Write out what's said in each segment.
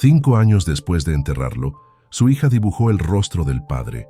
5 años después de enterrarlo, su hija dibujó el rostro del padre,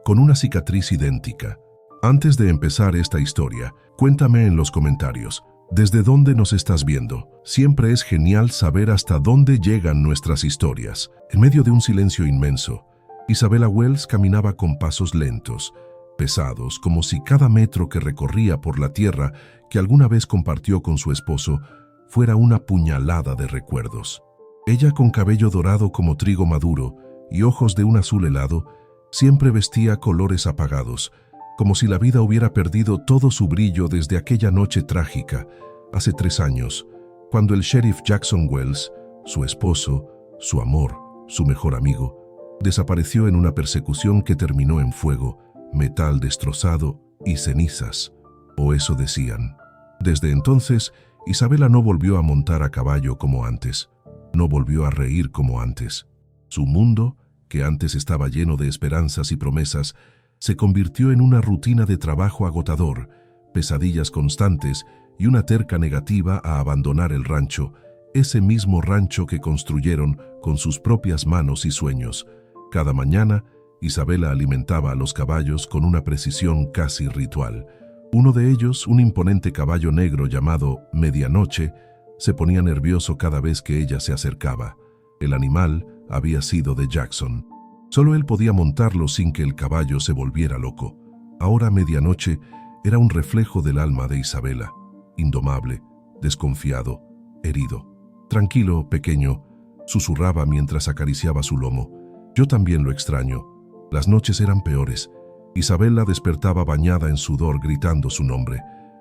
con una cicatriz idéntica. Antes de empezar esta historia, cuéntame en los comentarios, ¿desde dónde nos estás viendo? Siempre es genial saber hasta dónde llegan nuestras historias. En medio de un silencio inmenso, Isabella Wells caminaba con pasos lentos, pesados, como si cada metro que recorría por la tierra que alguna vez compartió con su esposo fuera una puñalada de recuerdos. Ella, con cabello dorado como trigo maduro y ojos de un azul helado, siempre vestía colores apagados, como si la vida hubiera perdido todo su brillo desde aquella noche trágica, hace 3 años, cuando el sheriff Jackson Wells, su esposo, su amor, su mejor amigo, desapareció en una persecución que terminó en fuego, metal destrozado y cenizas, o eso decían. Desde entonces, Isabella no volvió a montar a caballo como antes, no volvió a reír como antes. Su mundo, que antes estaba lleno de esperanzas y promesas, se convirtió en una rutina de trabajo agotador, pesadillas constantes y una terca negativa a abandonar el rancho, ese mismo rancho que construyeron con sus propias manos y sueños. Cada mañana, Isabella alimentaba a los caballos con una precisión casi ritual. Uno de ellos, un imponente caballo negro llamado Medianoche, se ponía nervioso cada vez que ella se acercaba. El animal había sido de Jackson. Solo él podía montarlo sin que el caballo se volviera loco. Ahora Medianoche era un reflejo del alma de Isabella, indomable, desconfiado, herido. Tranquilo, pequeño, susurraba mientras acariciaba su lomo. Yo también lo extraño. Las noches eran peores. Isabella despertaba bañada en sudor gritando su nombre.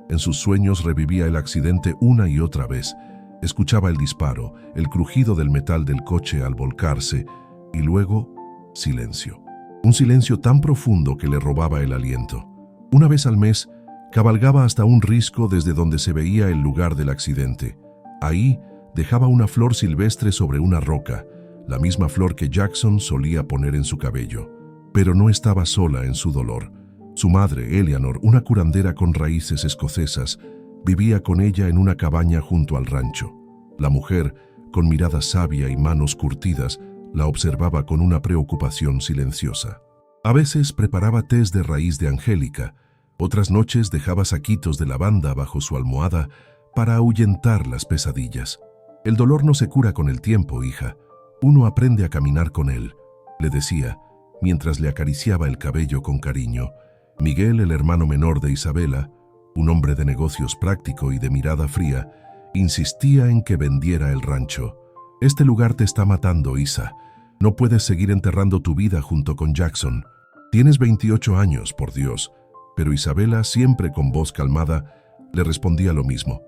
En sus sueños revivía el accidente una y otra vez. Escuchaba el disparo, el crujido del metal del coche al volcarse, y luego silencio. Un silencio tan profundo que le robaba el aliento. Una vez al mes, cabalgaba hasta un risco desde donde se veía el lugar del accidente. Ahí dejaba una flor silvestre sobre una roca, la misma flor que Jackson solía poner en su cabello. Pero no estaba sola en su dolor. Su madre, Eleanor, una curandera con raíces escocesas, vivía con ella en una cabaña junto al rancho. La mujer, con mirada sabia y manos curtidas, la observaba con una preocupación silenciosa. A veces preparaba tés de raíz de angélica, otras noches dejaba saquitos de lavanda bajo su almohada para ahuyentar las pesadillas. El dolor no se cura con el tiempo, hija. Uno aprende a caminar con él, le decía, mientras le acariciaba el cabello con cariño. Miguel, el hermano menor de Isabella, un hombre de negocios práctico y de mirada fría, insistía en que vendiera el rancho. Este lugar te está matando, Isa. No puedes seguir enterrando tu vida junto con Jackson. Tienes 28 años, por Dios. Pero Isabella, siempre con voz calmada, le respondía lo mismo.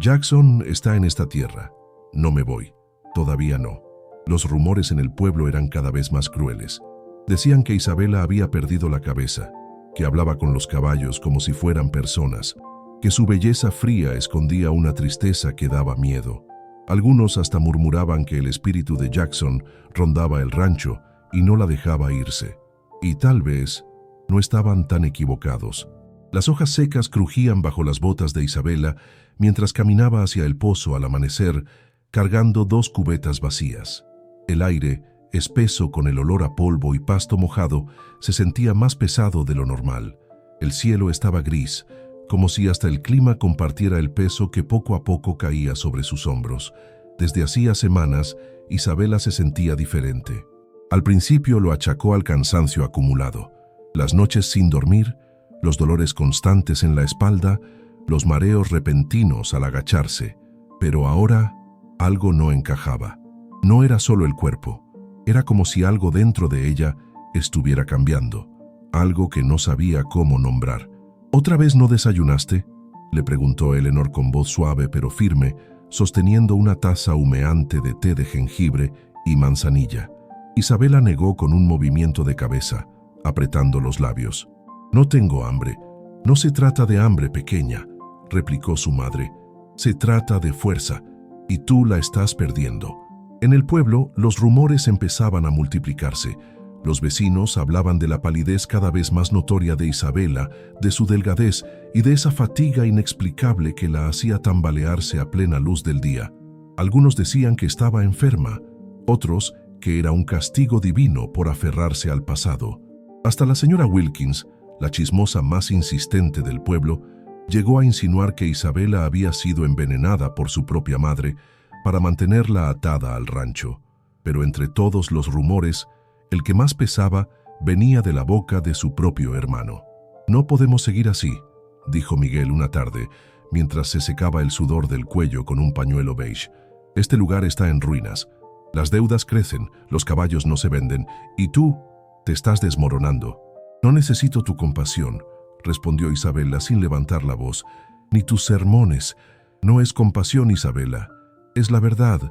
Jackson está en esta tierra. No me voy. Todavía no. Los rumores en el pueblo eran cada vez más crueles. Decían que Isabella había perdido la cabeza, que hablaba con los caballos como si fueran personas, que su belleza fría escondía una tristeza que daba miedo. Algunos hasta murmuraban que el espíritu de Jackson rondaba el rancho y no la dejaba irse. Y tal vez no estaban tan equivocados. Las hojas secas crujían bajo las botas de Isabella mientras caminaba hacia el pozo al amanecer, cargando 2 cubetas vacías. El aire, espeso con el olor a polvo y pasto mojado, se sentía más pesado de lo normal. El cielo estaba gris, como si hasta el clima compartiera el peso que poco a poco caía sobre sus hombros. Desde hacía semanas, Isabella se sentía diferente. Al principio lo achacó al cansancio acumulado, las noches sin dormir, los dolores constantes en la espalda, los mareos repentinos al agacharse. Pero ahora algo no encajaba. No era solo el cuerpo. Era como si algo dentro de ella estuviera cambiando, algo que no sabía cómo nombrar. ¿Otra vez no desayunaste?, le preguntó Eleanor con voz suave pero firme, sosteniendo una taza humeante de té de jengibre y manzanilla. Isabella negó con un movimiento de cabeza, apretando los labios. «No tengo hambre. No se trata de hambre, pequeña», replicó su madre. «Se trata de fuerza, y tú la estás perdiendo». En el pueblo, los rumores empezaban a multiplicarse. Los vecinos hablaban de la palidez cada vez más notoria de Isabella, de su delgadez y de esa fatiga inexplicable que la hacía tambalearse a plena luz del día. Algunos decían que estaba enferma, otros que era un castigo divino por aferrarse al pasado. Hasta la señora Wilkins, la chismosa más insistente del pueblo, llegó a insinuar que Isabela había sido envenenada por su propia madre para mantenerla atada al rancho. Pero entre todos los rumores, el que más pesaba venía de la boca de su propio hermano. «No podemos seguir así», dijo Miguel una tarde, mientras se secaba el sudor del cuello con un pañuelo beige. «Este lugar está en ruinas. Las deudas crecen, los caballos no se venden, y tú te estás desmoronando». «No necesito tu compasión», respondió Isabela sin levantar la voz, «ni tus sermones. No es compasión, Isabela. Es la verdad.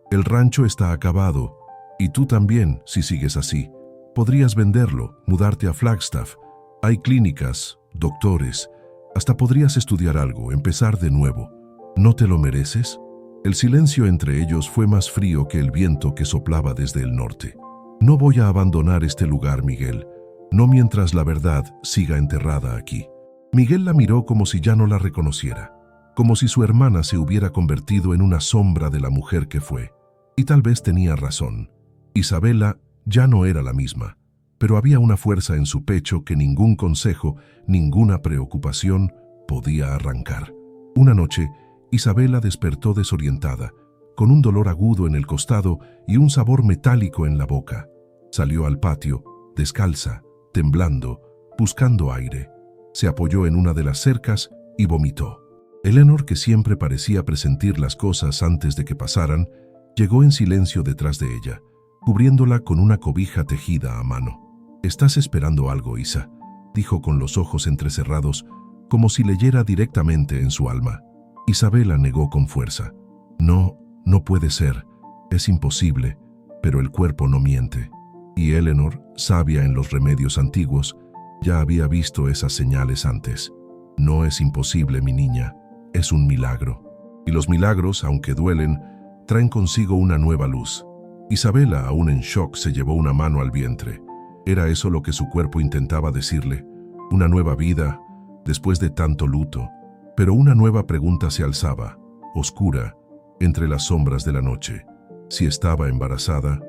El rancho está acabado. Y tú también, si sigues así. Podrías venderlo, mudarte a Flagstaff. Hay clínicas, doctores. Hasta podrías estudiar algo, empezar de nuevo. ¿No te lo mereces?». El silencio entre ellos fue más frío que el viento que soplaba desde el norte. «No voy a abandonar este lugar, Miguel. No mientras la verdad siga enterrada aquí». Miguel la miró como si ya no la reconociera, como si su hermana se hubiera convertido en una sombra de la mujer que fue. Y tal vez tenía razón. Isabela ya no era la misma, pero había una fuerza en su pecho que ningún consejo, ninguna preocupación podía arrancar. Una noche, Isabela despertó desorientada, con un dolor agudo en el costado y un sabor metálico en la boca. Salió al patio, descalza, temblando, buscando aire. Se apoyó en una de las cercas y vomitó. Eleanor, que siempre parecía presentir las cosas antes de que pasaran, llegó en silencio detrás de ella, cubriéndola con una cobija tejida a mano. «Estás esperando algo, Isa», dijo con los ojos entrecerrados, como si leyera directamente en su alma. Isabela negó con fuerza. «No, no puede ser. Es imposible». Pero el cuerpo no miente. Y Eleanor, sabia en los remedios antiguos, ya había visto esas señales antes. «No es imposible, mi niña. Es un milagro». Y los milagros, aunque duelen, traen consigo una nueva luz. Isabela, aún en shock, se llevó una mano al vientre. Era eso lo que su cuerpo intentaba decirle. Una nueva vida, después de tanto luto. Pero una nueva pregunta se alzaba, oscura, entre las sombras de la noche. Si estaba embarazada,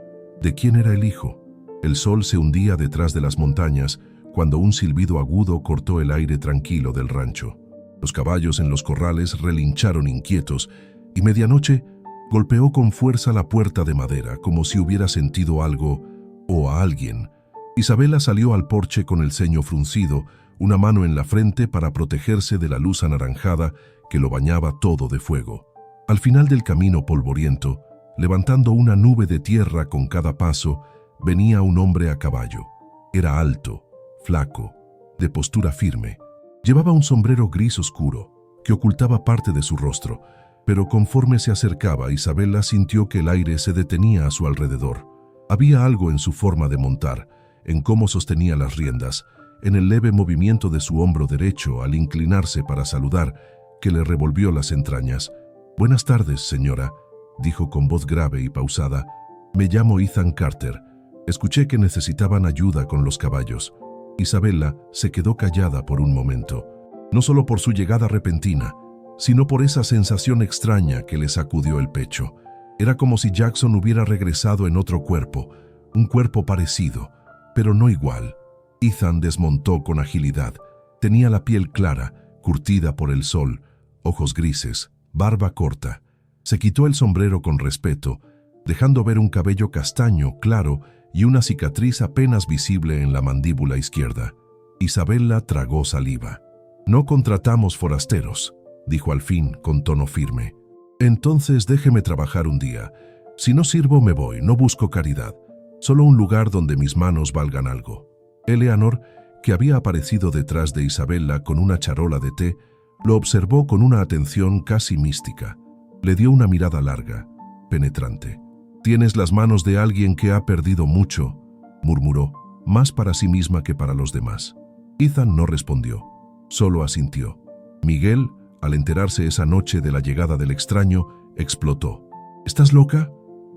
¿de quién era el hijo? El sol se hundía detrás de las montañas cuando un silbido agudo cortó el aire tranquilo del rancho. Los caballos en los corrales relincharon inquietos y medianoche golpeó con fuerza la puerta de madera como si hubiera sentido algo o a alguien. Isabela salió al porche con el ceño fruncido, una mano en la frente para protegerse de la luz anaranjada que lo bañaba todo de fuego. Al final del camino polvoriento, levantando una nube de tierra con cada paso, venía un hombre a caballo. Era alto, flaco, de postura firme. Llevaba un sombrero gris oscuro que ocultaba parte de su rostro, pero conforme se acercaba, Isabela sintió que el aire se detenía a su alrededor. Había algo en su forma de montar, en cómo sostenía las riendas, en el leve movimiento de su hombro derecho al inclinarse para saludar, que le revolvió las entrañas. «Buenas tardes, señora», dijo con voz grave y pausada. «Me llamo Ethan Carter. Escuché que necesitaban ayuda con los caballos». Isabela se quedó callada por un momento, no solo por su llegada repentina, sino por esa sensación extraña que le sacudió el pecho. Era como si Jackson hubiera regresado en otro cuerpo, un cuerpo parecido, pero no igual. Ethan desmontó con agilidad. Tenía la piel clara, curtida por el sol, ojos grises, barba corta. Se quitó el sombrero con respeto, dejando ver un cabello castaño claro y una cicatriz apenas visible en la mandíbula izquierda. Isabela tragó saliva. «No contratamos forasteros», dijo al fin con tono firme. «Entonces déjeme trabajar un día. Si no sirvo me voy, no busco caridad. Solo un lugar donde mis manos valgan algo». Eleanor, que había aparecido detrás de Isabela con una charola de té, lo observó con una atención casi mística. Le dio una mirada larga, penetrante. «Tienes las manos de alguien que ha perdido mucho», murmuró, más para sí misma que para los demás. Ethan no respondió, solo asintió. Miguel, al enterarse esa noche de la llegada del extraño, explotó. «¿Estás loca?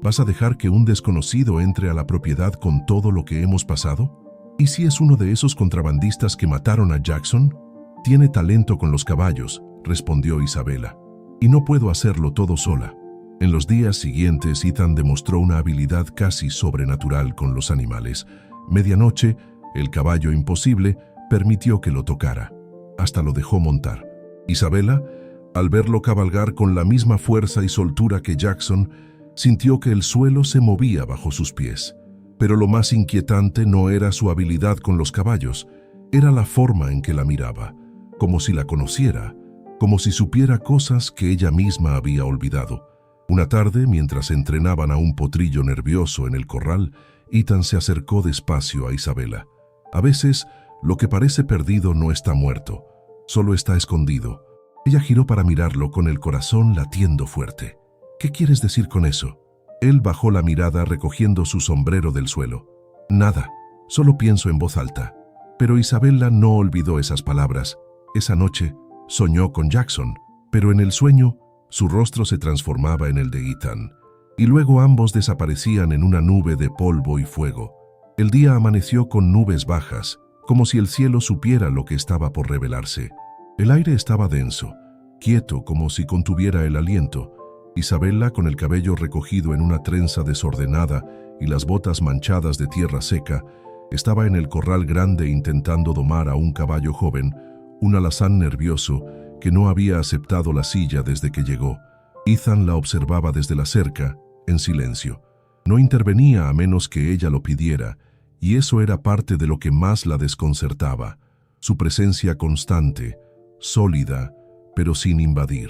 ¿Vas a dejar que un desconocido entre a la propiedad con todo lo que hemos pasado? ¿Y si es uno de esos contrabandistas que mataron a Jackson?» «Tiene talento con los caballos», respondió Isabela. «Y no puedo hacerlo todo sola». En los días siguientes, Ethan demostró una habilidad casi sobrenatural con los animales. Medianoche, el caballo imposible permitió que lo tocara. Hasta lo dejó montar. Isabela, al verlo cabalgar con la misma fuerza y soltura que Jackson, sintió que el suelo se movía bajo sus pies. Pero lo más inquietante no era su habilidad con los caballos, era la forma en que la miraba, como si la conociera, como si supiera cosas que ella misma había olvidado. Una tarde, mientras entrenaban a un potrillo nervioso en el corral, Ethan se acercó despacio a Isabela. A veces, lo que parece perdido no está muerto, solo está escondido. Ella giró para mirarlo con el corazón latiendo fuerte. ¿Qué quieres decir con eso? Él bajó la mirada recogiendo su sombrero del suelo. Nada, solo pienso en voz alta. Pero Isabela no olvidó esas palabras. Esa noche soñó con Jackson, pero en el sueño su rostro se transformaba en el de Ethan, y luego ambos desaparecían en una nube de polvo y fuego. El día amaneció con nubes bajas, como si el cielo supiera lo que estaba por revelarse. El aire estaba denso, quieto como si contuviera el aliento. Isabela, con el cabello recogido en una trenza desordenada y las botas manchadas de tierra seca, estaba en el corral grande intentando domar a un caballo joven, un alazán nervioso que no había aceptado la silla desde que llegó. Ethan la observaba desde la cerca, en silencio. No intervenía a menos que ella lo pidiera, y eso era parte de lo que más la desconcertaba. Su presencia constante, sólida, pero sin invadir.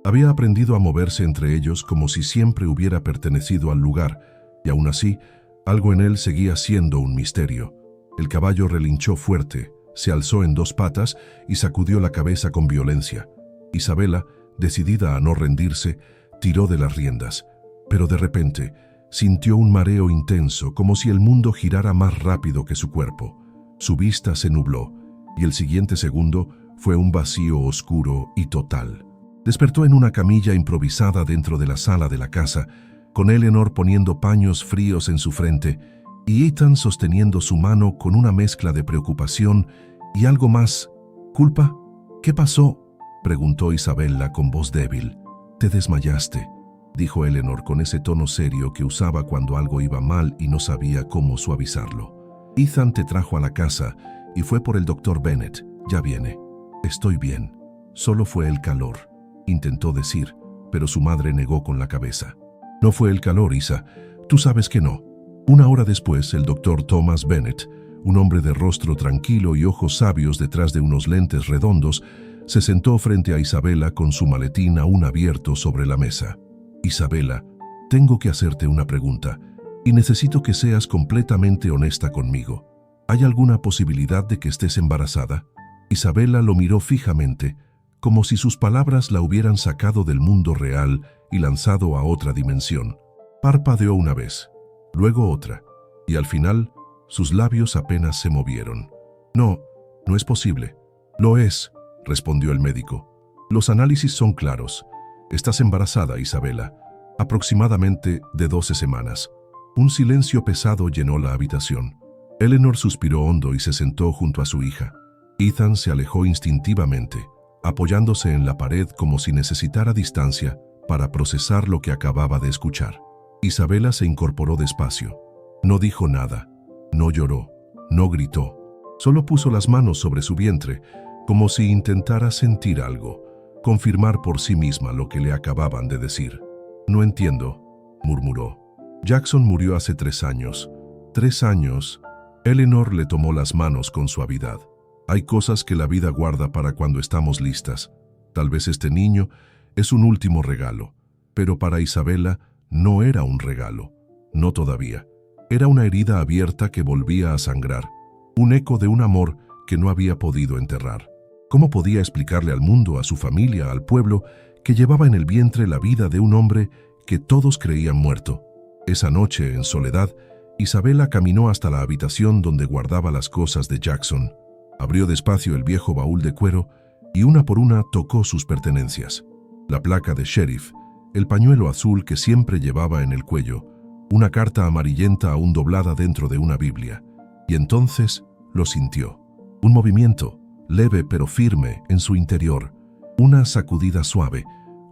Había aprendido a moverse entre ellos como si siempre hubiera pertenecido al lugar, y aún así, algo en él seguía siendo un misterio. El caballo relinchó fuerte, se alzó en dos patas y sacudió la cabeza con violencia. Isabela, decidida a no rendirse, tiró de las riendas, pero de repente sintió un mareo intenso, como si el mundo girara más rápido que su cuerpo. Su vista se nubló, y el siguiente segundo fue un vacío oscuro y total. Despertó en una camilla improvisada dentro de la sala de la casa, con Eleanor poniendo paños fríos en su frente y Ethan sosteniendo su mano con una mezcla de preocupación y algo más. ¿Culpa? ¿Qué pasó?, preguntó Isabela con voz débil. «Te desmayaste», dijo Eleanor con ese tono serio que usaba cuando algo iba mal y no sabía cómo suavizarlo. «Ethan te trajo a la casa y fue por el doctor Bennett. Ya viene». «Estoy bien. Solo fue el calor», intentó decir, pero su madre negó con la cabeza. «No fue el calor, Isa. Tú sabes que no». Una hora después, el doctor Thomas Bennett, un hombre de rostro tranquilo y ojos sabios detrás de unos lentes redondos, se sentó frente a Isabela con su maletín aún abierto sobre la mesa. «Isabela, tengo que hacerte una pregunta, y necesito que seas completamente honesta conmigo. ¿Hay alguna posibilidad de que estés embarazada?». Isabela lo miró fijamente, como si sus palabras la hubieran sacado del mundo real y lanzado a otra dimensión. Parpadeó una vez, luego otra, y al final sus labios apenas se movieron. «No, no es posible». «Lo es», respondió el médico. «Los análisis son claros. Estás embarazada, Isabela, aproximadamente de 12 semanas». Un silencio pesado llenó la habitación. Eleanor suspiró hondo y se sentó junto a su hija. Ethan se alejó instintivamente, apoyándose en la pared como si necesitara distancia para procesar lo que acababa de escuchar. Isabela se incorporó despacio. No dijo nada, no lloró, no gritó. Solo puso las manos sobre su vientre, como si intentara sentir algo, confirmar por sí misma lo que le acababan de decir. «No entiendo», murmuró. «Jackson murió hace 3 años. 3 años». Eleanor le tomó las manos con suavidad. «Hay cosas que la vida guarda para cuando estamos listas. Tal vez este niño es un último regalo, pero para Isabela no era un regalo, no todavía. Era una herida abierta que volvía a sangrar, un eco de un amor que no había podido enterrar. ¿Cómo podía explicarle al mundo, a su familia, al pueblo, que llevaba en el vientre la vida de un hombre que todos creían muerto? Esa noche, en soledad, Isabela caminó hasta la habitación donde guardaba las cosas de Jackson. Abrió despacio el viejo baúl de cuero y una por una tocó sus pertenencias. La placa de sheriff, el pañuelo azul que siempre llevaba en el cuello, una carta amarillenta aún doblada dentro de una Biblia. Y entonces lo sintió. Un movimiento, leve pero firme, en su interior. Una sacudida suave,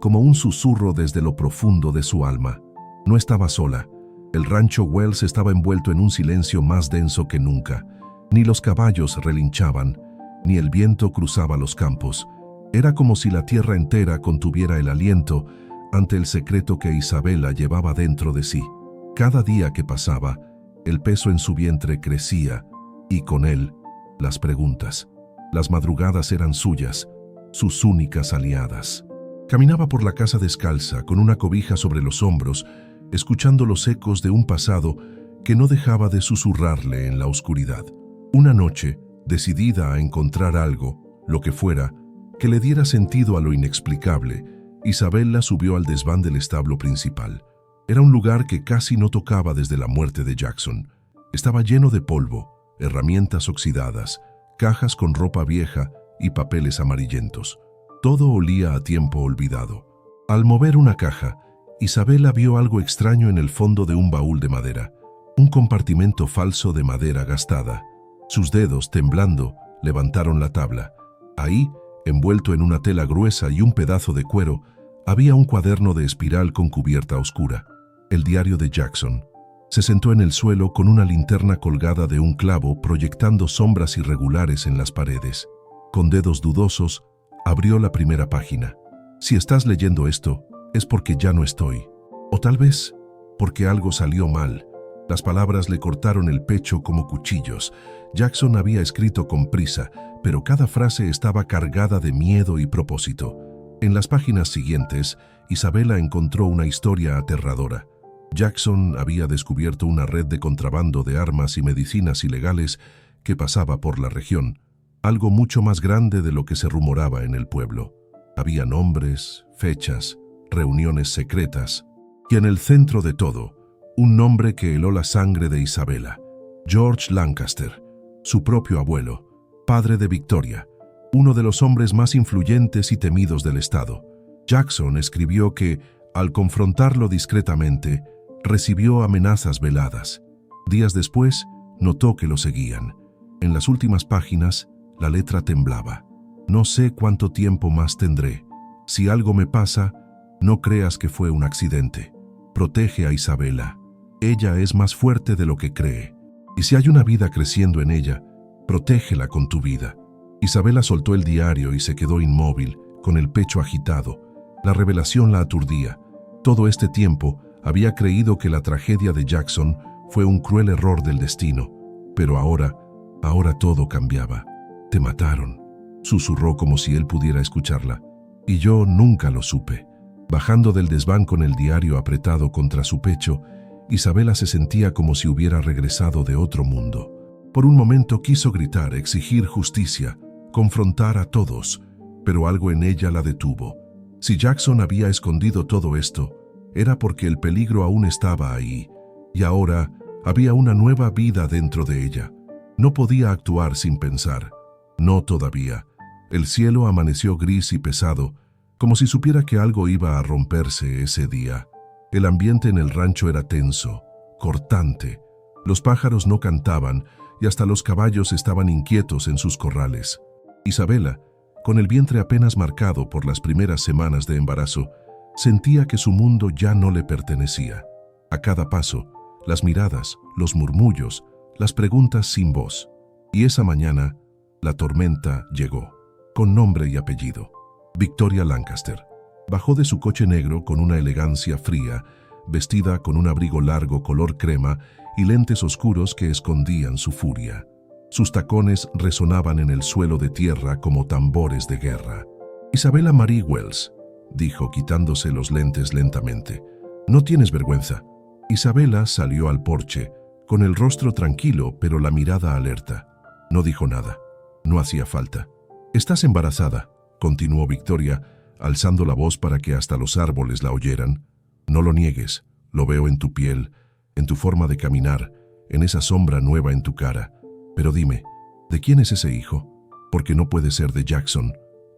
como un susurro desde lo profundo de su alma. No estaba sola. El rancho Wells estaba envuelto en un silencio más denso que nunca. Ni los caballos relinchaban, ni el viento cruzaba los campos. Era como si la tierra entera contuviera el aliento ante el secreto que Isabela llevaba dentro de sí. Cada día que pasaba, el peso en su vientre crecía, y con él, las preguntas. Las madrugadas eran suyas, sus únicas aliadas. Caminaba por la casa descalza, con una cobija sobre los hombros, escuchando los ecos de un pasado que no dejaba de susurrarle en la oscuridad. Una noche, decidida a encontrar algo, lo que fuera, que le diera sentido a lo inexplicable, Isabela subió al desván del establo principal. Era un lugar que casi no tocaba desde la muerte de Jackson. Estaba lleno de polvo, herramientas oxidadas, cajas con ropa vieja y papeles amarillentos. Todo olía a tiempo olvidado. Al mover una caja, Isabela vio algo extraño en el fondo de un baúl de madera, un compartimento falso de madera gastada. Sus dedos, temblando, levantaron la tabla. Ahí, envuelto en una tela gruesa y un pedazo de cuero, había un cuaderno de espiral con cubierta oscura, el diario de Jackson. Se sentó en el suelo con una linterna colgada de un clavo proyectando sombras irregulares en las paredes. Con dedos dudosos, abrió la primera página. Si estás leyendo esto, es porque ya no estoy. O tal vez, porque algo salió mal. Las palabras le cortaron el pecho como cuchillos. Jackson había escrito con prisa, pero cada frase estaba cargada de miedo y propósito. En las páginas siguientes, Isabela encontró una historia aterradora. Jackson había descubierto una red de contrabando de armas y medicinas ilegales que pasaba por la región, algo mucho más grande de lo que se rumoraba en el pueblo. Había nombres, fechas, reuniones secretas, y en el centro de todo, un nombre que heló la sangre de Isabela: George Lancaster, su propio abuelo, padre de Victoria, uno de los hombres más influyentes y temidos del estado. Jackson escribió que, al confrontarlo discretamente, recibió amenazas veladas. Días después, notó que lo seguían. En las últimas páginas, la letra temblaba. No sé cuánto tiempo más tendré. Si algo me pasa, no creas que fue un accidente. Protege a Isabela. Ella es más fuerte de lo que cree. Y si hay una vida creciendo en ella, protégela con tu vida. Isabela soltó el diario y se quedó inmóvil, con el pecho agitado. La revelación la aturdía. Todo este tiempo había creído que la tragedia de Jackson fue un cruel error del destino. Pero ahora todo cambiaba. Te mataron, susurró como si él pudiera escucharla. Y yo nunca lo supe. Bajando del desván con el diario apretado contra su pecho, Isabela se sentía como si hubiera regresado de otro mundo. Por un momento quiso gritar, exigir justicia, confrontar a todos, pero algo en ella la detuvo. Si Jackson había escondido todo esto, era porque el peligro aún estaba ahí, y ahora había una nueva vida dentro de ella. No podía actuar sin pensar. No todavía. El cielo amaneció gris y pesado, como si supiera que algo iba a romperse ese día. El ambiente en el rancho era tenso, cortante. Los pájaros no cantaban y hasta los caballos estaban inquietos en sus corrales. Isabela, con el vientre apenas marcado por las primeras semanas de embarazo, sentía que su mundo ya no le pertenecía. A cada paso, las miradas, los murmullos, las preguntas sin voz. Y esa mañana, la tormenta llegó, con nombre y apellido: Victoria Lancaster. Bajó de su coche negro con una elegancia fría, vestida con un abrigo largo color crema y lentes oscuros que escondían su furia. Sus tacones resonaban en el suelo de tierra como tambores de guerra. Isabela Marie Wells, dijo quitándose los lentes lentamente. No tienes vergüenza. Isabela salió al porche, con el rostro tranquilo pero la mirada alerta. No dijo nada. No hacía falta. Estás embarazada, continuó Victoria, alzando la voz para que hasta los árboles la oyeran. No lo niegues, lo veo en tu piel, en tu forma de caminar, en esa sombra nueva en tu cara. Pero dime, ¿de quién es ese hijo? Porque no puede ser de Jackson.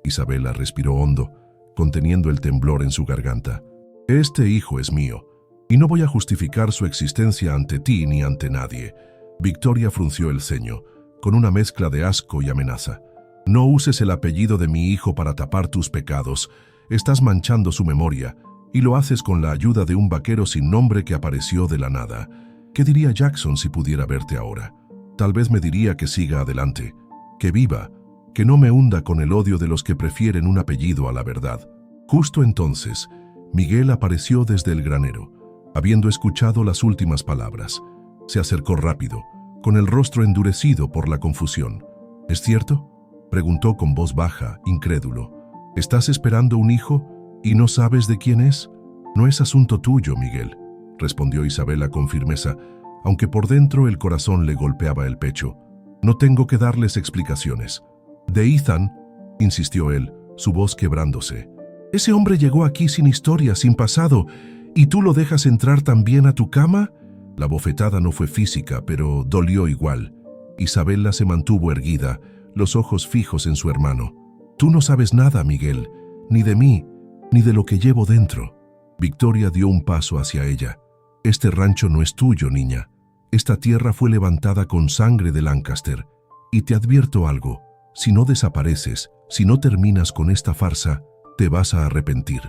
Isabela respiró hondo, conteniendo el temblor en su garganta. Este hijo es mío, y no voy a justificar su existencia ante ti ni ante nadie. Victoria frunció el ceño, con una mezcla de asco y amenaza. No uses el apellido de mi hijo para tapar tus pecados. Estás manchando su memoria, y lo haces con la ayuda de un vaquero sin nombre que apareció de la nada. ¿Qué diría Jackson si pudiera verte ahora? Tal vez me diría que siga adelante, que viva, que no me hunda con el odio de los que prefieren un apellido a la verdad. Justo entonces, Miguel apareció desde el granero, habiendo escuchado las últimas palabras. Se acercó rápido, con el rostro endurecido por la confusión. ¿Es cierto?, preguntó con voz baja, incrédulo. ¿Estás esperando un hijo y no sabes de quién es? No es asunto tuyo, Miguel, respondió Isabela con firmeza, aunque por dentro el corazón le golpeaba el pecho. No tengo que darles explicaciones. De Ethan, insistió él, su voz quebrándose. Ese hombre llegó aquí sin historia, sin pasado, ¿y tú lo dejas entrar también a tu cama? La bofetada no fue física, pero dolió igual. Isabela se mantuvo erguida, los ojos fijos en su hermano. Tú no sabes nada, Miguel, ni de mí, ni de lo que llevo dentro. Victoria dio un paso hacia ella. Este rancho no es tuyo, niña. Esta tierra fue levantada con sangre de Lancaster. Y te advierto algo, si no desapareces, si no terminas con esta farsa, te vas a arrepentir.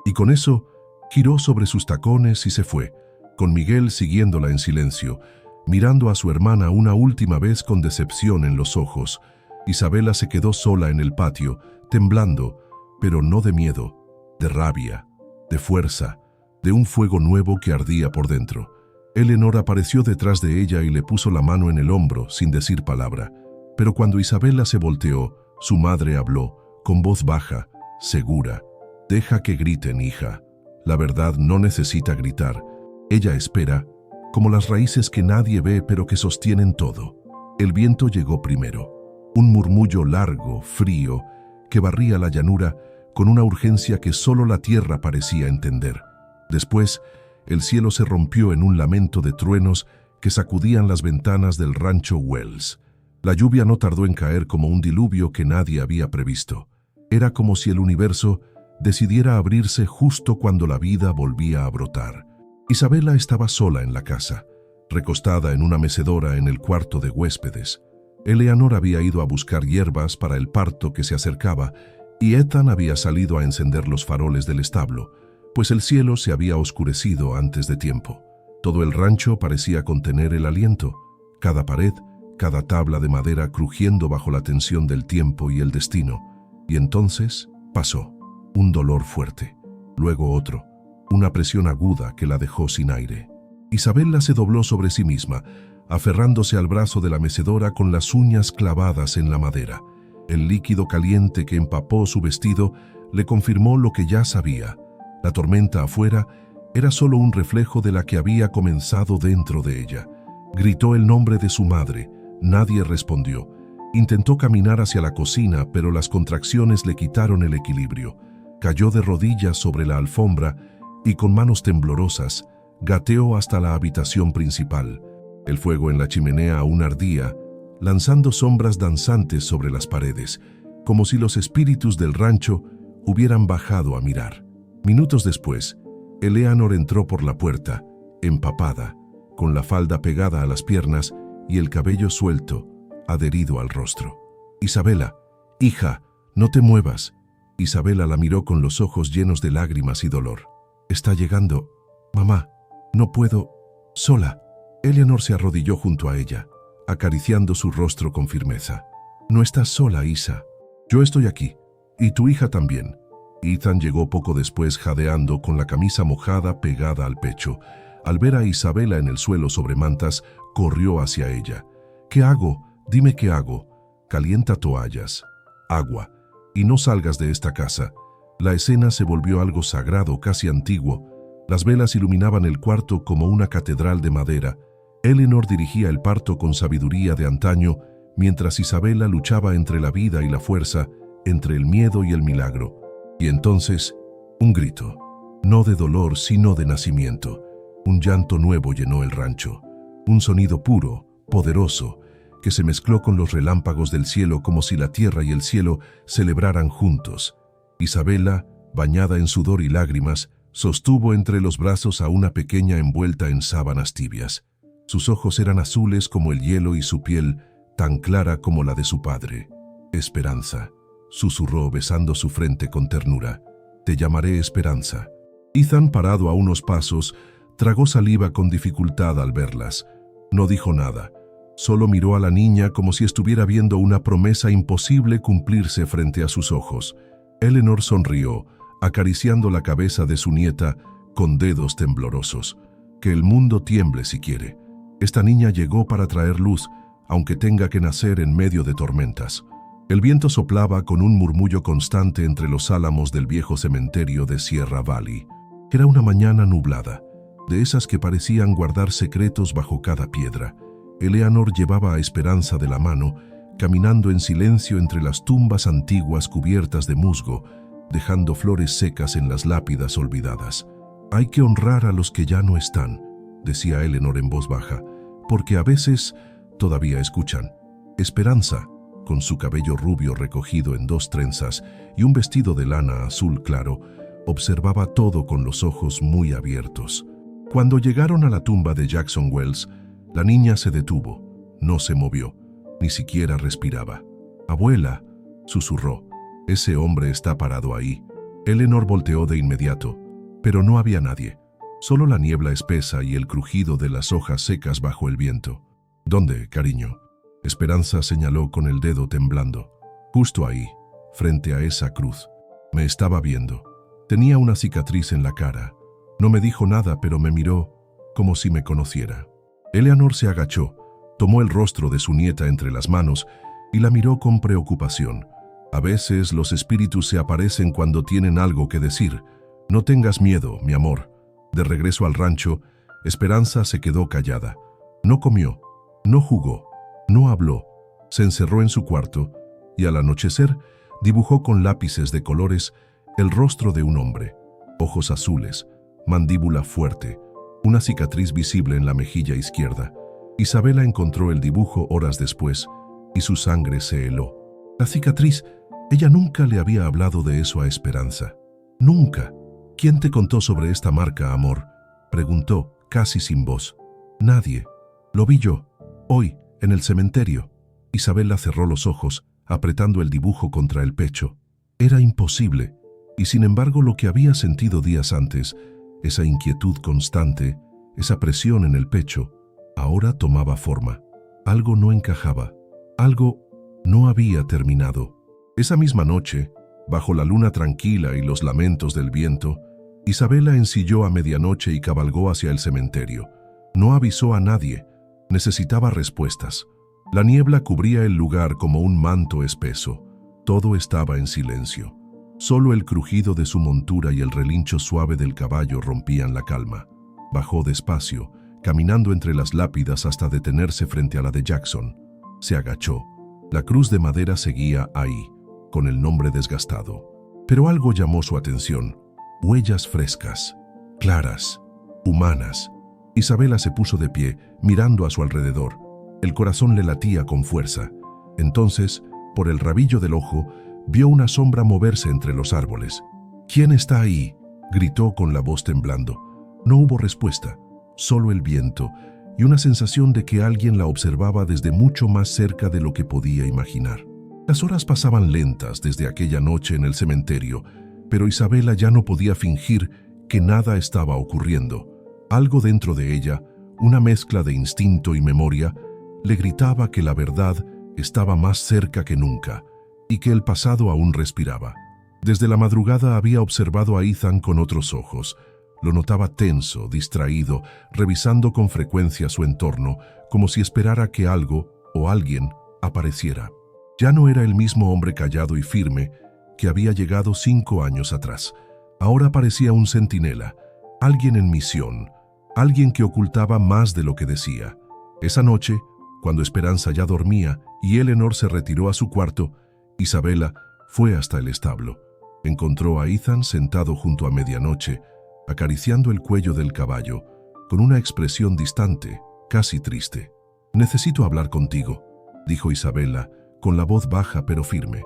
Y con eso, giró sobre sus tacones y se fue, con Miguel siguiéndola en silencio, mirando a su hermana una última vez con decepción en los ojos. Isabela se quedó sola en el patio, temblando, pero no de miedo, de rabia, de fuerza, de un fuego nuevo que ardía por dentro. Eleanor apareció detrás de ella y le puso la mano en el hombro sin decir palabra. Pero cuando Isabela se volteó, su madre habló, con voz baja, segura. Deja que griten, hija. La verdad no necesita gritar. Ella espera, como las raíces que nadie ve pero que sostienen todo. El viento llegó primero. Un murmullo largo, frío, que barría la llanura con una urgencia que solo la tierra parecía entender. Después, el cielo se rompió en un lamento de truenos que sacudían las ventanas del rancho Wells. La lluvia no tardó en caer como un diluvio que nadie había previsto. Era como si el universo decidiera abrirse justo cuando la vida volvía a brotar. Isabela estaba sola en la casa, recostada en una mecedora en el cuarto de huéspedes. Eleanor había ido a buscar hierbas para el parto que se acercaba y Ethan había salido a encender los faroles del establo, pues el cielo se había oscurecido antes de tiempo. Todo el rancho parecía contener el aliento, cada pared, cada tabla de madera crujiendo bajo la tensión del tiempo y el destino. Y entonces pasó, un dolor fuerte, luego otro, una presión aguda que la dejó sin aire. Isabela se dobló sobre sí misma, aferrándose al brazo de la mecedora con las uñas clavadas en la madera. El líquido caliente que empapó su vestido le confirmó lo que ya sabía. La tormenta afuera era solo un reflejo de la que había comenzado dentro de ella. Gritó el nombre de su madre. Nadie respondió. Intentó caminar hacia la cocina, pero las contracciones le quitaron el equilibrio. Cayó de rodillas sobre la alfombra y con manos temblorosas gateó hasta la habitación principal. El fuego en la chimenea aún ardía, lanzando sombras danzantes sobre las paredes, como si los espíritus del rancho hubieran bajado a mirar. Minutos después, Eleanor entró por la puerta, empapada, con la falda pegada a las piernas y el cabello suelto, adherido al rostro. «Isabela, hija, no te muevas». Isabela la miró con los ojos llenos de lágrimas y dolor. «Está llegando. Mamá, no puedo. Sola». Eleanor se arrodilló junto a ella, acariciando su rostro con firmeza. «No estás sola, Isa. Yo estoy aquí. Y tu hija también». Ethan llegó poco después jadeando con la camisa mojada pegada al pecho. Al ver a Isabela en el suelo sobre mantas, corrió hacia ella. «¿Qué hago? Dime qué hago». «Calienta toallas, agua, y no salgas de esta casa». La escena se volvió algo sagrado, casi antiguo. Las velas iluminaban el cuarto como una catedral de madera. Eleanor dirigía el parto con sabiduría de antaño, mientras Isabela luchaba entre la vida y la fuerza, entre el miedo y el milagro. Y entonces, un grito, no de dolor, sino de nacimiento. Un llanto nuevo llenó el rancho. Un sonido puro, poderoso, que se mezcló con los relámpagos del cielo como si la tierra y el cielo celebraran juntos. Isabela, bañada en sudor y lágrimas, sostuvo entre los brazos a una pequeña envuelta en sábanas tibias. Sus ojos eran azules como el hielo y su piel tan clara como la de su padre. «Esperanza», susurró besando su frente con ternura. Te llamaré Esperanza. Ethan, parado a unos pasos, tragó saliva con dificultad al verlas. No dijo nada. Solo miró a la niña como si estuviera viendo una promesa imposible cumplirse frente a sus ojos. Eleanor sonrió, acariciando la cabeza de su nieta con dedos temblorosos. Que el mundo tiemble si quiere. Esta niña llegó para traer luz, aunque tenga que nacer en medio de tormentas. El viento soplaba con un murmullo constante entre los álamos del viejo cementerio de Sierra Valley. Era una mañana nublada, de esas que parecían guardar secretos bajo cada piedra. Eleanor llevaba a Esperanza de la mano, caminando en silencio entre las tumbas antiguas cubiertas de musgo, dejando flores secas en las lápidas olvidadas. «Hay que honrar a los que ya no están», decía Eleanor en voz baja, «porque a veces todavía escuchan». Esperanza, con su cabello rubio recogido en 2 trenzas y un vestido de lana azul claro, observaba todo con los ojos muy abiertos. Cuando llegaron a la tumba de Jackson Wells, la niña se detuvo, no se movió, ni siquiera respiraba. «Abuela», susurró, «ese hombre está parado ahí». Eleanor volteó de inmediato, pero no había nadie, solo la niebla espesa y el crujido de las hojas secas bajo el viento. «¿Dónde, cariño?», Esperanza señaló con el dedo temblando. «Justo ahí, frente a esa cruz. Me estaba viendo. Tenía una cicatriz en la cara. No me dijo nada, pero me miró como si me conociera». Eleanor se agachó, tomó el rostro de su nieta entre las manos y la miró con preocupación. «A veces los espíritus se aparecen cuando tienen algo que decir. No tengas miedo, mi amor». De regreso al rancho, Esperanza se quedó callada. No comió, no jugó, no habló. Se encerró en su cuarto y al anochecer dibujó con lápices de colores el rostro de un hombre. Ojos azules, mandíbula fuerte, una cicatriz visible en la mejilla izquierda. Isabela encontró el dibujo horas después y su sangre se heló. La cicatriz, ella nunca le había hablado de eso a Esperanza. Nunca. «¿Quién te contó sobre esta marca, amor?», preguntó, casi sin voz. «Nadie. Lo vi yo, hoy, en el cementerio». Isabela cerró los ojos, apretando el dibujo contra el pecho. Era imposible, y sin embargo lo que había sentido días antes, esa inquietud constante, esa presión en el pecho, ahora tomaba forma. Algo no encajaba, algo no había terminado. Esa misma noche, bajo la luna tranquila y los lamentos del viento, Isabela ensilló a medianoche y cabalgó hacia el cementerio. No avisó a nadie, necesitaba respuestas. La niebla cubría el lugar como un manto espeso. Todo estaba en silencio. Solo el crujido de su montura y el relincho suave del caballo rompían la calma. Bajó despacio, caminando entre las lápidas hasta detenerse frente a la de Jackson. Se agachó. La cruz de madera seguía ahí, con el nombre desgastado. Pero algo llamó su atención. Huellas frescas, claras, humanas. Isabela se puso de pie, mirando a su alrededor. El corazón le latía con fuerza. Entonces, por el rabillo del ojo, vio una sombra moverse entre los árboles. «¿Quién está ahí?», gritó con la voz temblando. No hubo respuesta, solo el viento y una sensación de que alguien la observaba desde mucho más cerca de lo que podía imaginar. Las horas pasaban lentas desde aquella noche en el cementerio, pero Isabela ya no podía fingir que nada estaba ocurriendo. Algo dentro de ella, una mezcla de instinto y memoria, le gritaba que la verdad estaba más cerca que nunca y que el pasado aún respiraba. Desde la madrugada había observado a Ethan con otros ojos. Lo notaba tenso, distraído, revisando con frecuencia su entorno, como si esperara que algo o alguien apareciera. Ya no era el mismo hombre callado y firme que había llegado 5 años atrás. Ahora parecía un centinela, alguien en misión, alguien que ocultaba más de lo que decía. Esa noche, cuando Esperanza ya dormía y Eleanor se retiró a su cuarto, Isabela fue hasta el establo. Encontró a Ethan sentado junto a medianoche, acariciando el cuello del caballo, con una expresión distante, casi triste. «Necesito hablar contigo», dijo Isabela, con la voz baja pero firme.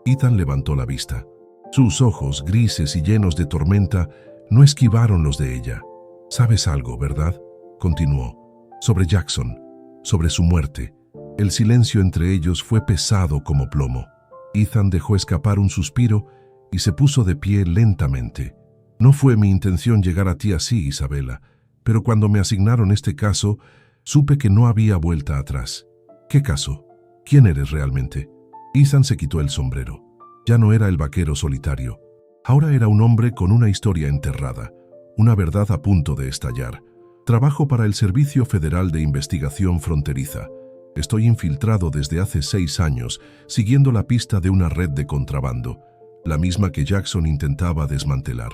Ethan levantó la vista. Sus ojos, grises y llenos de tormenta, no esquivaron los de ella. «¿Sabes algo, verdad?», continuó. «Sobre Jackson, sobre su muerte». El silencio entre ellos fue pesado como plomo. Ethan dejó escapar un suspiro y se puso de pie lentamente. No fue mi intención llegar a ti así, Isabela, pero cuando me asignaron este caso, supe que no había vuelta atrás. ¿Qué caso? ¿Quién eres realmente? Ethan se quitó el sombrero. Ya no era el vaquero solitario. Ahora era un hombre con una historia enterrada, una verdad a punto de estallar. Trabajo para el Servicio Federal de Investigación Fronteriza. Estoy infiltrado desde hace 6 años, siguiendo la pista de una red de contrabando, la misma que Jackson intentaba desmantelar.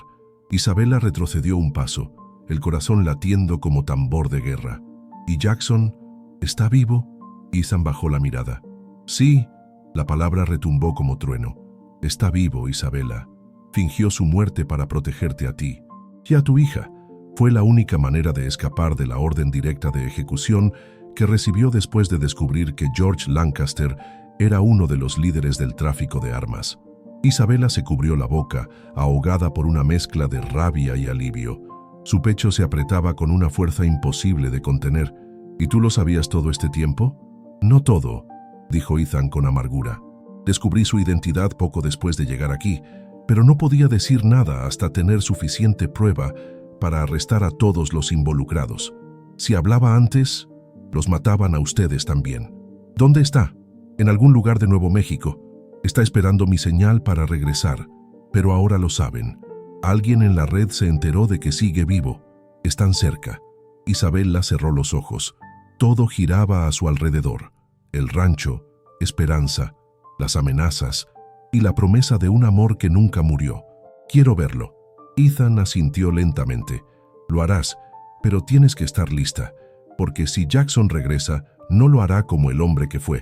Isabela retrocedió un paso, el corazón latiendo como tambor de guerra. ¿Y Jackson está vivo? Ethan bajó la mirada. Sí, la palabra retumbó como trueno. Está vivo, Isabela. Fingió su muerte para protegerte a ti y a tu hija. Fue la única manera de escapar de la orden directa de ejecución que recibió después de descubrir que George Lancaster era uno de los líderes del tráfico de armas. Isabela se cubrió la boca, ahogada por una mezcla de rabia y alivio. Su pecho se apretaba con una fuerza imposible de contener. ¿Y tú lo sabías todo este tiempo? No todo, dijo Ethan con amargura. Descubrí su identidad poco después de llegar aquí, pero no podía decir nada hasta tener suficiente prueba para arrestar a todos los involucrados. Si hablaba antes, los mataban a ustedes también. ¿Dónde está? En algún lugar de Nuevo México. Está esperando mi señal para regresar, pero ahora lo saben. Alguien en la red se enteró de que sigue vivo. Están cerca. Isabela cerró los ojos. Todo giraba a su alrededor. El rancho, esperanza, las amenazas y la promesa de un amor que nunca murió. Quiero verlo. Ethan asintió lentamente. Lo harás, pero tienes que estar lista, porque si Jackson regresa, no lo hará como el hombre que fue.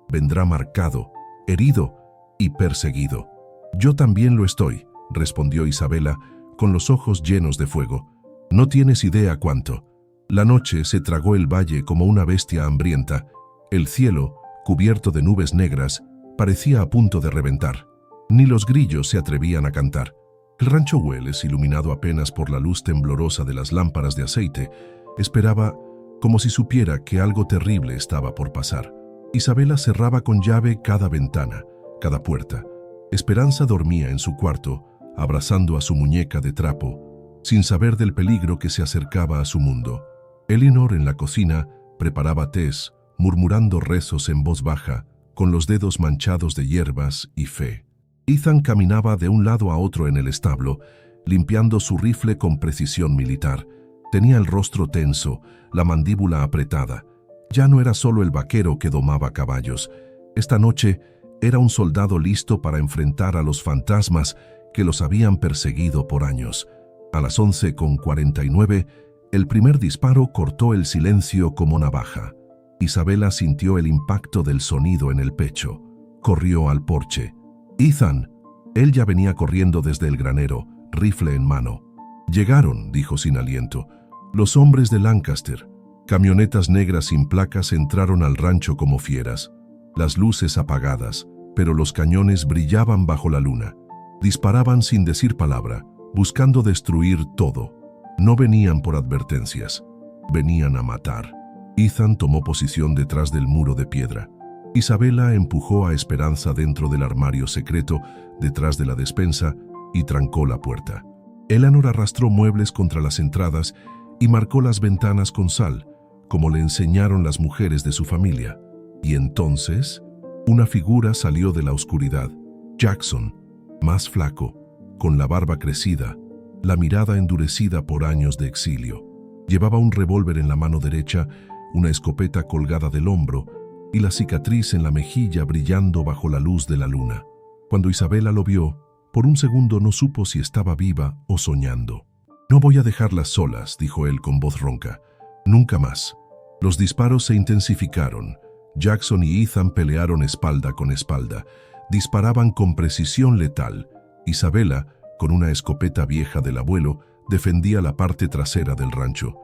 Vendrá marcado, herido y perseguido. Yo también lo estoy, respondió Isabela, con los ojos llenos de fuego. No tienes idea cuánto. La noche se tragó el valle como una bestia hambrienta. El cielo, cubierto de nubes negras, parecía a punto de reventar. Ni los grillos se atrevían a cantar. El rancho Welles, iluminado apenas por la luz temblorosa de las lámparas de aceite, esperaba como si supiera que algo terrible estaba por pasar. Isabela cerraba con llave cada ventana, cada puerta. Esperanza dormía en su cuarto, abrazando a su muñeca de trapo, sin saber del peligro que se acercaba a su mundo. Eleanor en la cocina preparaba tés, murmurando rezos en voz baja, con los dedos manchados de hierbas y fe. Ethan caminaba de un lado a otro en el establo, limpiando su rifle con precisión militar. Tenía el rostro tenso, la mandíbula apretada. Ya no era solo el vaquero que domaba caballos. Esta noche era un soldado listo para enfrentar a los fantasmas que los habían perseguido por años. A las 11:49, el primer disparo cortó el silencio como navaja. Isabela sintió el impacto del sonido en el pecho. Corrió al porche. «Ethan». Él ya venía corriendo desde el granero, rifle en mano. «Llegaron», dijo sin aliento. «Los hombres de Lancaster». Camionetas negras sin placas entraron al rancho como fieras. Las luces apagadas, pero los cañones brillaban bajo la luna. Disparaban sin decir palabra, buscando destruir todo. No venían por advertencias, venían a matar. Ethan tomó posición detrás del muro de piedra. Isabela empujó a Esperanza dentro del armario secreto, detrás de la despensa, y trancó la puerta. Eleanor arrastró muebles contra las entradas y marcó las ventanas con sal, como le enseñaron las mujeres de su familia. Y entonces, una figura salió de la oscuridad. Jackson, más flaco, con la barba crecida, la mirada endurecida por años de exilio. Llevaba un revólver en la mano derecha, una escopeta colgada del hombro y la cicatriz en la mejilla brillando bajo la luz de la luna. Cuando Isabela lo vio, por un segundo no supo si estaba viva o soñando. «No voy a dejarlas solas», dijo él con voz ronca. «Nunca más». Los disparos se intensificaron. Jackson y Ethan pelearon espalda con espalda. Disparaban con precisión letal. Isabela, con una escopeta vieja del abuelo, defendía la parte trasera del rancho.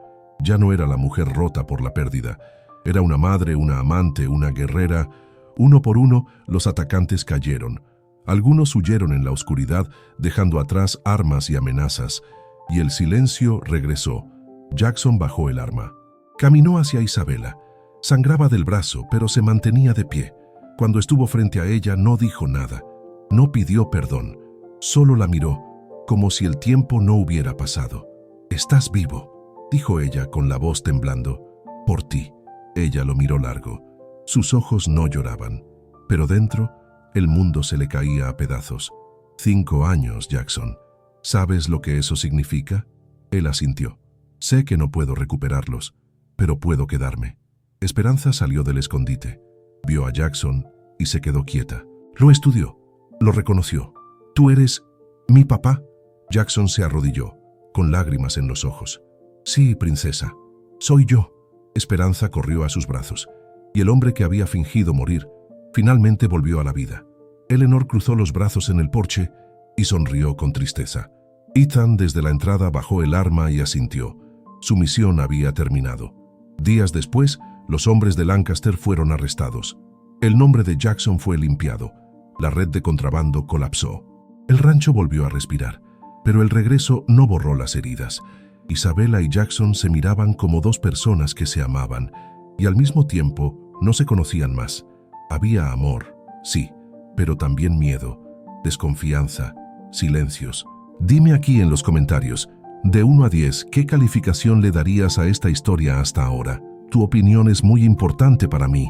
Ya no era la mujer rota por la pérdida. Era una madre, una amante, una guerrera. Uno por uno, los atacantes cayeron. Algunos huyeron en la oscuridad, dejando atrás armas y amenazas. Y el silencio regresó. Jackson bajó el arma. Caminó hacia Isabela. Sangraba del brazo, pero se mantenía de pie. Cuando estuvo frente a ella, no dijo nada. No pidió perdón. Solo la miró, como si el tiempo no hubiera pasado. «Estás vivo», dijo ella con la voz temblando. «Por ti». Ella lo miró largo. Sus ojos no lloraban, pero dentro el mundo se le caía a pedazos. 5 años, Jackson. ¿Sabes lo que eso significa? Él asintió. Sé que no puedo recuperarlos, pero puedo quedarme. Esperanza salió del escondite. Vio a Jackson y se quedó quieta. Lo estudió. Lo reconoció. «¿Tú eres mi papá?» Jackson se arrodilló, con lágrimas en los ojos. «Sí, princesa. Soy yo». Esperanza corrió a sus brazos, y el hombre que había fingido morir finalmente volvió a la vida. Eleanor cruzó los brazos en el porche y sonrió con tristeza. Ethan desde la entrada bajó el arma y asintió. Su misión había terminado. Días después, los hombres de Lancaster fueron arrestados. El nombre de Jackson fue limpiado. La red de contrabando colapsó. El rancho volvió a respirar, pero el regreso no borró las heridas. Isabella y Jackson se miraban como 2 personas que se amaban, y al mismo tiempo no se conocían más. Había amor, sí, pero también miedo, desconfianza, silencios. Dime aquí en los comentarios, de 1 a 10, ¿qué calificación le darías a esta historia hasta ahora? Tu opinión es muy importante para mí.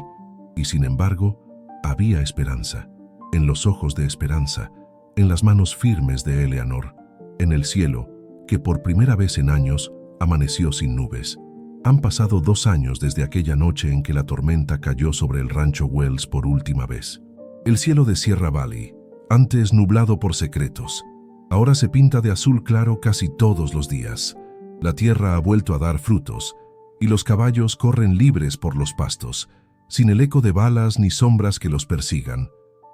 Y sin embargo, había esperanza. En los ojos de Esperanza, en las manos firmes de Eleanor, en el cielo, que por primera vez en años amaneció sin nubes. Han pasado 2 años desde aquella noche en que la tormenta cayó sobre el rancho Wells por última vez. El cielo de Sierra Valley, antes nublado por secretos, ahora se pinta de azul claro casi todos los días. La tierra ha vuelto a dar frutos, y los caballos corren libres por los pastos, sin el eco de balas ni sombras que los persigan.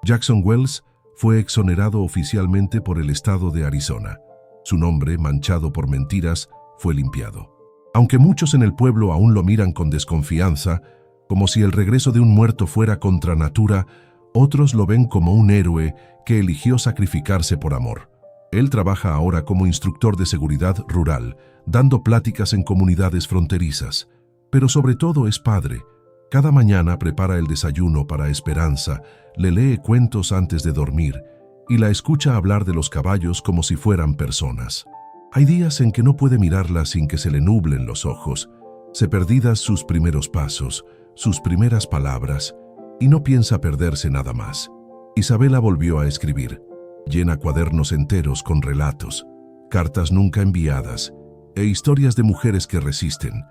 Jackson Wells fue exonerado oficialmente por el estado de Arizona. Su nombre, manchado por mentiras, fue limpiado. Aunque muchos en el pueblo aún lo miran con desconfianza, como si el regreso de un muerto fuera contra natura, otros lo ven como un héroe que eligió sacrificarse por amor. Él trabaja ahora como instructor de seguridad rural, dando pláticas en comunidades fronterizas. Pero sobre todo es padre. Cada mañana prepara el desayuno para Esperanza, le lee cuentos antes de dormir y la escucha hablar de los caballos como si fueran personas. Hay días en que no puede mirarla sin que se le nublen los ojos. Se perdidas sus primeros pasos, sus primeras palabras, y no piensa perderse nada más. Isabella volvió a escribir. Llena cuadernos enteros con relatos, cartas nunca enviadas e historias de mujeres que resisten.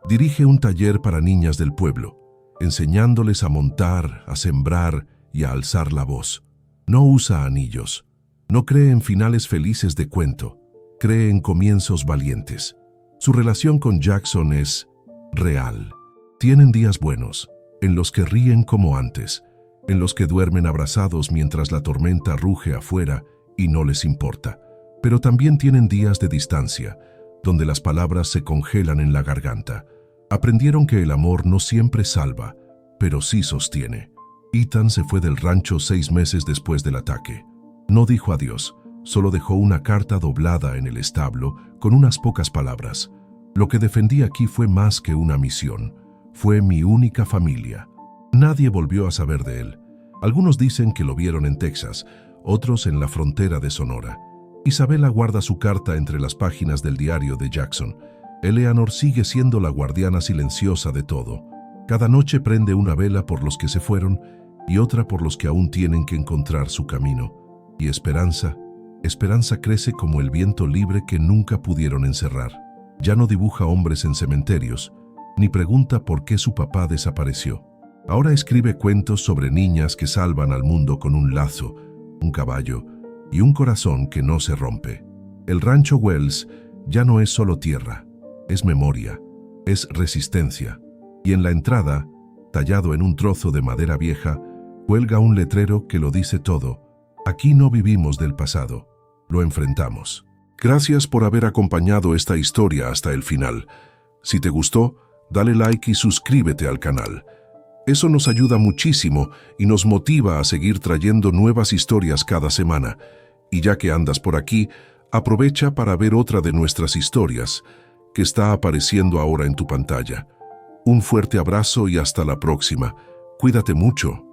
Dirige un taller para niñas del pueblo, enseñándoles a montar, a sembrar y a alzar la voz. No usa anillos. No cree en finales felices de cuento. Cree en comienzos valientes. Su relación con Jackson es real. Tienen días buenos, en los que ríen como antes, en los que duermen abrazados mientras la tormenta ruge afuera y no les importa. Pero también tienen días de distancia, donde las palabras se congelan en la garganta. Aprendieron que el amor no siempre salva, pero sí sostiene. Ethan se fue del rancho 6 meses después del ataque. No dijo adiós, solo dejó una carta doblada en el establo con unas pocas palabras. Lo que defendí aquí fue más que una misión, fue mi única familia. Nadie volvió a saber de él. Algunos dicen que lo vieron en Texas, otros en la frontera de Sonora. Isabella guarda su carta entre las páginas del diario de Jackson. Eleanor sigue siendo la guardiana silenciosa de todo. Cada noche prende una vela por los que se fueron y otra por los que aún tienen que encontrar su camino. Y Esperanza crece como el viento libre que nunca pudieron encerrar. Ya no dibuja hombres en cementerios, ni pregunta por qué su papá desapareció. Ahora escribe cuentos sobre niñas que salvan al mundo con un lazo, un caballo y un corazón que no se rompe. El rancho Wells ya no es solo tierra, es memoria, es resistencia. Y en la entrada, tallado en un trozo de madera vieja, cuelga un letrero que lo dice todo. Aquí no vivimos del pasado, lo enfrentamos. Gracias por haber acompañado esta historia hasta el final. Si te gustó, dale like y suscríbete al canal. Eso nos ayuda muchísimo y nos motiva a seguir trayendo nuevas historias cada semana. Y ya que andas por aquí, aprovecha para ver otra de nuestras historias, que está apareciendo ahora en tu pantalla. Un fuerte abrazo y hasta la próxima. Cuídate mucho.